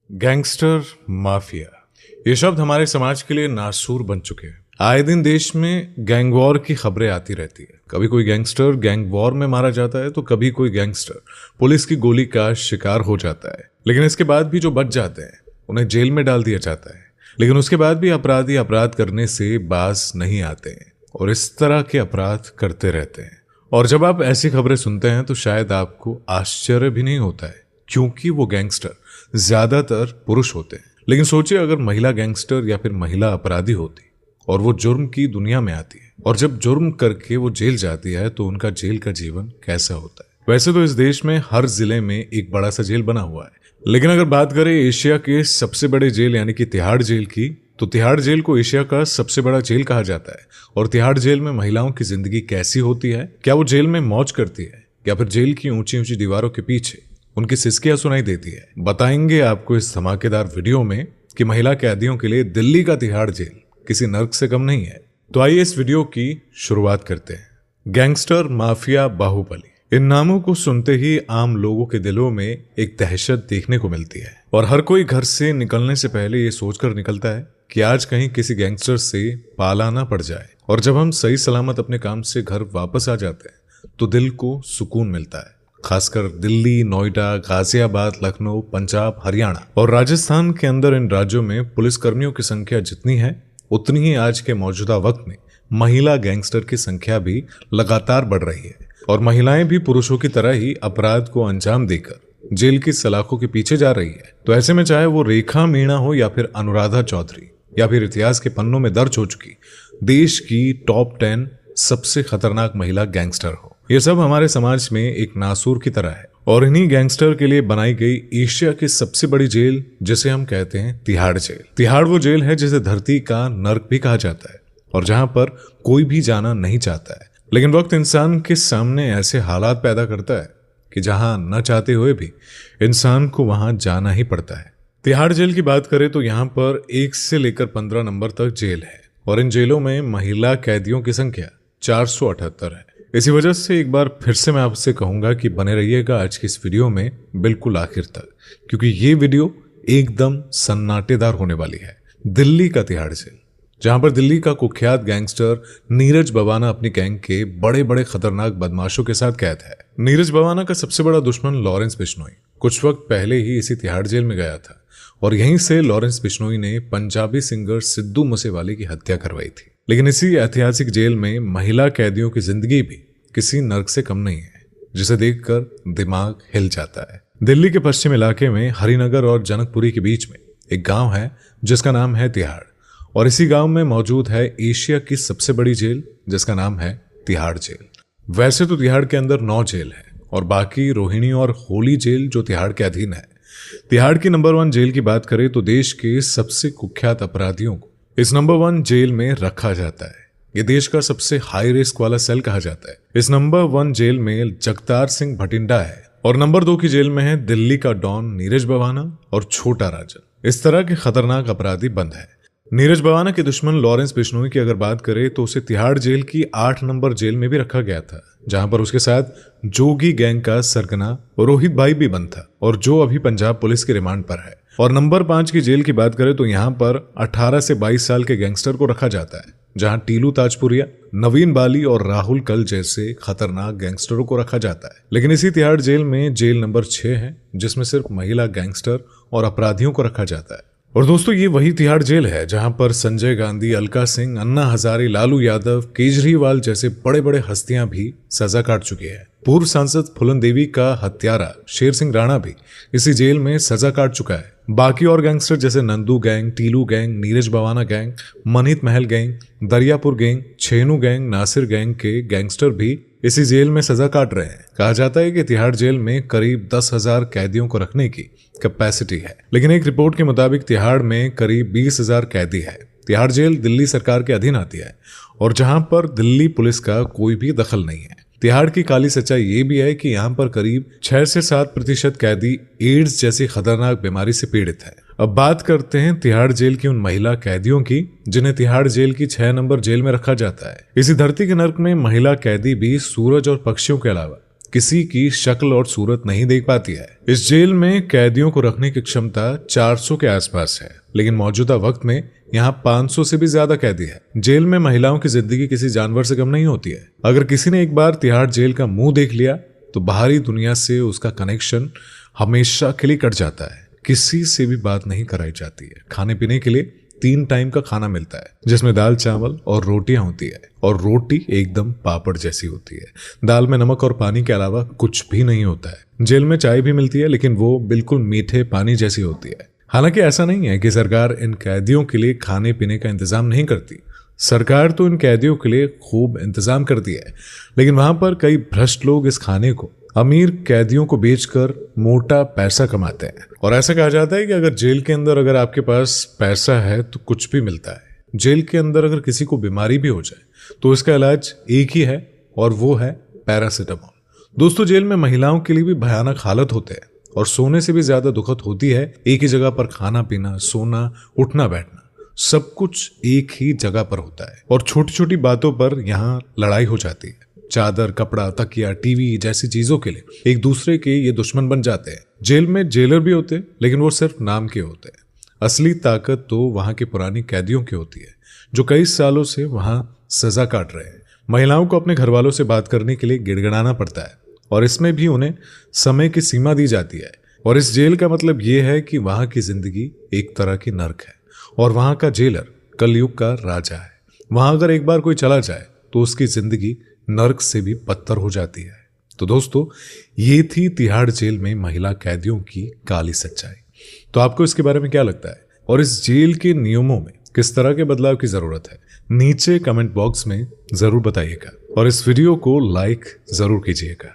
Gangster, mafia, ये शब्द हमारे समाज के लिए नासूर बन चुके हैं। आए दिन देश में गैंग वॉर की खबरें आती रहती है। कभी कोई गैंगस्टर गैंग वॉर में मारा जाता है तो कभी कोई गैंगस्टर पुलिस की गोली का शिकार हो जाता है। लेकिन इसके बाद भी जो बच जाते हैं उन्हें जेल में डाल दिया जाता है। लेकिन उसके बाद भी अपराधी अपराध करने से बाज नहीं आते हैं और इस तरह के अपराध करते रहते हैं। और जब आप ऐसी खबरें सुनते हैं तो शायद आपको आश्चर्य भी नहीं होता है, क्योंकि वो गैंगस्टर ज्यादातर पुरुष होते हैं। लेकिन सोचिए, अगर महिला गैंगस्टर या फिर महिला अपराधी होती और वो जुर्म की दुनिया में आती है और जब जुर्म करके वो जेल जाती है तो उनका जेल का जीवन कैसा होता है। वैसे तो इस देश में हर जिले में एक बड़ा सा जेल बना हुआ है, लेकिन अगर बात करें एशिया के सबसे बड़े जेल यानी कि तिहाड़ जेल की, तो तिहाड़ जेल को एशिया का सबसे बड़ा जेल कहा जाता है। और तिहाड़ जेल में महिलाओं की जिंदगी कैसी होती है, क्या वो जेल में मौज करती है या फिर जेल की ऊंची ऊंची दीवारों के पीछे उनकी सिसकियां सुनाई देती है, बताएंगे आपको इस धमाकेदार वीडियो में कि महिला कैदियों के लिए दिल्ली का तिहाड़ जेल किसी नर्क से कम नहीं है। तो आइए इस वीडियो की शुरुआत करते हैं। गैंगस्टर, माफिया, बाहुबली, इन नामों को सुनते ही आम लोगों के दिलों में एक दहशत देखने को मिलती है और हर कोई घर से निकलने से पहले ये सोचकर निकलता है कि आज कहीं किसी गैंगस्टर से पाला ना पड़ जाए। और जब हम सही सलामत अपने काम से घर वापस आ जाते हैं तो दिल को सुकून मिलता है। खासकर दिल्ली, नोएडा, गाजियाबाद, लखनऊ, पंजाब, हरियाणा और राजस्थान के अंदर इन राज्यों में पुलिसकर्मियों की संख्या जितनी है उतनी ही आज के मौजूदा वक्त में महिला गैंगस्टर की संख्या भी लगातार बढ़ रही है। और महिलाएं भी पुरुषों की तरह ही अपराध को अंजाम देकर जेल की सलाखों के पीछे जा रही है। तो ऐसे में चाहे वो रेखा मीणा हो या फिर अनुराधा चौधरी या फिर इतिहास के पन्नों में दर्ज हो चुकी देश की टॉप 10 सबसे खतरनाक महिला गैंगस्टर हो, ये सब हमारे समाज में एक नासूर की तरह है। और इन्हीं गैंगस्टर के लिए बनाई गई एशिया की सबसे बड़ी जेल, जिसे हम कहते हैं तिहाड़ जेल। तिहाड़ वो जेल है जिसे धरती का नर्क भी कहा जाता है और जहां पर कोई भी जाना नहीं चाहता है। लेकिन वक्त इंसान के सामने ऐसे हालात पैदा करता है कि जहां न चाहते हुए भी इंसान को वहां जाना ही पड़ता है। तिहाड़ जेल की बात करें तो यहाँ पर 1 से लेकर 15 नंबर तक जेल है और इन जेलों में महिला कैदियों की संख्या 478 है। इसी वजह से एक बार फिर से मैं आपसे कहूंगा कि बने रहिएगा आज की इस वीडियो में बिल्कुल आखिर तक, क्योंकि ये वीडियो एकदम सन्नाटेदार होने वाली है। दिल्ली का तिहाड़ जेल, जहां पर दिल्ली का कुख्यात गैंगस्टर नीरज बवाना अपनी गैंग के बड़े बड़े खतरनाक बदमाशों के साथ कैद है। नीरज बवाना का सबसे बड़ा दुश्मन लॉरेंस बिश्नोई कुछ वक्त पहले ही इसी तिहाड़ जेल में गया था और यहीं से लॉरेंस बिश्नोई ने पंजाबी सिंगर सिद्धू मूसेवाले की हत्या करवाई थी। लेकिन इसी ऐतिहासिक जेल में महिला कैदियों की जिंदगी भी किसी नर्क से कम नहीं है, जिसे देखकर दिमाग हिल जाता है। दिल्ली के पश्चिम इलाके में हरिनगर और जनकपुरी के बीच में एक गांव है जिसका नाम है तिहाड़ और इसी गांव में मौजूद है एशिया की सबसे बड़ी जेल जिसका नाम है तिहाड़ जेल। वैसे तो तिहाड़ के अंदर 9 जेल है और बाकी रोहिणी और होली जेल जो तिहाड़ के अधीन है। तिहाड़ की नंबर 1 जेल की बात करें तो देश के सबसे कुख्यात अपराधियों को इस नंबर 1 जेल में रखा जाता है। ये देश का सबसे हाई रिस्क वाला सेल कहा जाता है। इस नंबर 1 जेल में जगतार सिंह भटिंडा है और नंबर 2 की जेल में है दिल्ली का डॉन नीरज बवाना और छोटा राजन। इस तरह के खतरनाक अपराधी बंद है। नीरज बवाना के दुश्मन लॉरेंस बिश्नोई की अगर बात करें तो उसे तिहाड़ जेल की 8 नंबर जेल में भी रखा गया था, जहां पर उसके साथ जोगी गैंग का सरगना रोहित भाई भी बंद था और जो अभी पंजाब पुलिस के रिमांड पर है। और नंबर 5 की जेल की बात करें तो यहाँ पर 18 से 22 साल के गैंगस्टर को रखा जाता है, जहां टीलू ताजपुरिया, नवीन बाली और राहुल कल जैसे खतरनाक गैंगस्टरों को रखा जाता है। लेकिन इसी तिहाड़ जेल में जेल नंबर 6 है जिसमें सिर्फ महिला गैंगस्टर और अपराधियों को रखा जाता है। और दोस्तों, ये वही तिहाड़ जेल है जहां पर संजय गांधी, अलका सिंह, अन्ना हजारे, लालू यादव, केजरीवाल जैसे बड़े बड़े हस्तियां भी सजा काट चुकी है। पूर्व सांसद फूलन देवी का हत्यारा शेर सिंह राणा भी इसी जेल में सजा काट चुका है। बाकी और गैंगस्टर जैसे Nandu gang, Tillu gang, Neeraj Bawana gang, Maneet Mahal gang, Dariyapur gang, Chhenu gang, Nasir gang के गैंगस्टर भी इसी जेल में सजा काट रहे हैं। कहा जाता है कि तिहाड़ जेल में करीब 10,000 कैदियों को रखने की कैपेसिटी है, लेकिन एक रिपोर्ट के मुताबिक तिहाड़ में करीब 20,000 कैदी है। तिहाड़ जेल दिल्ली सरकार के अधीन आती है और जहां पर दिल्ली पुलिस का कोई भी दखल नहीं है। तिहाड़ की काली सच्चाई ये भी है कि यहाँ पर करीब 6 से 7% कैदी एड्स जैसी खतरनाक बीमारी से पीड़ित है। अब बात करते हैं तिहाड़ जेल की उन महिला कैदियों की जिन्हें तिहाड़ जेल की 6 नंबर जेल में रखा जाता है। इसी धरती के नर्क में महिला कैदी भी सूरज और पक्षियों के अलावा किसी की शक्ल और सूरत नहीं देख पाती है। इस जेल में कैदियों को रखने की क्षमता 400 के आसपास है, लेकिन मौजूदा वक्त में यहाँ 500 से भी ज्यादा कैदी है। जेल में महिलाओं की जिंदगी किसी जानवर से कम नहीं होती है। अगर किसी ने एक बार तिहाड़ जेल का मुंह देख लिया तो बाहरी दुनिया से उसका कनेक्शन हमेशा के लिए कट जाता है। किसी से भी बात नहीं कराई जाती है। खाने पीने के लिए 3 टाइम का खाना मिलता है, जिसमें दाल चावल और रोटियां होती है, और रोटी एकदम पापड़ जैसी होती है। दाल में नमक और पानी के अलावा कुछ भी नहीं होता है। जेल में चाय भी मिलती है, लेकिन वो बिल्कुल मीठे पानी जैसी होती है। हालांकि ऐसा नहीं है कि सरकार इन कैदियों के लिए खाने पीने का इंतजाम नहीं करती। सरकार तो इन कैदियों के लिए खूब इंतजाम करती है, लेकिन वहां पर कई भ्रष्ट लोग इस खाने को अमीर कैदियों को बेचकर मोटा पैसा कमाते हैं। और ऐसा कहा जाता है कि अगर जेल के अंदर अगर आपके पास पैसा है तो कुछ भी मिलता है। जेल के अंदर अगर किसी को बीमारी भी हो जाए तो इसका इलाज एक ही है, और वो है पैरासिटामोल। दोस्तों, जेल में महिलाओं के लिए भी भयानक हालत होते हैं, और सोने से भी ज्यादा दुखद होती है। एक ही जगह पर खाना पीना, सोना, उठना बैठना, सब कुछ एक ही जगह पर होता है, और छोटी छोटी बातों पर यहाँ लड़ाई हो जाती है। चादर, कपड़ा, तकिया, टीवी जैसी चीजों के लिए एक दूसरे के ये दुश्मन बन जाते हैं। जेल में जेलर भी होते हैं, लेकिन वो सिर्फ नाम के होते हैं। असली ताकत तो वहां के पुरानी कैदियों की होती है, जो कई सालों से वहां सजा काट रहे हैं। महिलाओं को अपने घर वालों से बात करने के लिए गिड़गिड़ाना पड़ता है, और इसमें भी उन्हें समय की सीमा दी जाती है। और इस जेल का मतलब ये है कि वहां की जिंदगी एक तरह की नर्क है, और वहां का जेलर कलयुग का राजा है। वहां अगर एक बार कोई चला जाए तो उसकी जिंदगी नर्क से भी बदतर हो जाती है। तो दोस्तों, ये थी तिहाड़ जेल में महिला कैदियों की काली सच्चाई। तो आपको इसके बारे में क्या लगता है, और इस जेल के नियमों में किस तरह के बदलाव की जरूरत है? नीचे कमेंट बॉक्स में जरूर बताइएगा, और इस वीडियो को लाइक जरूर कीजिएगा।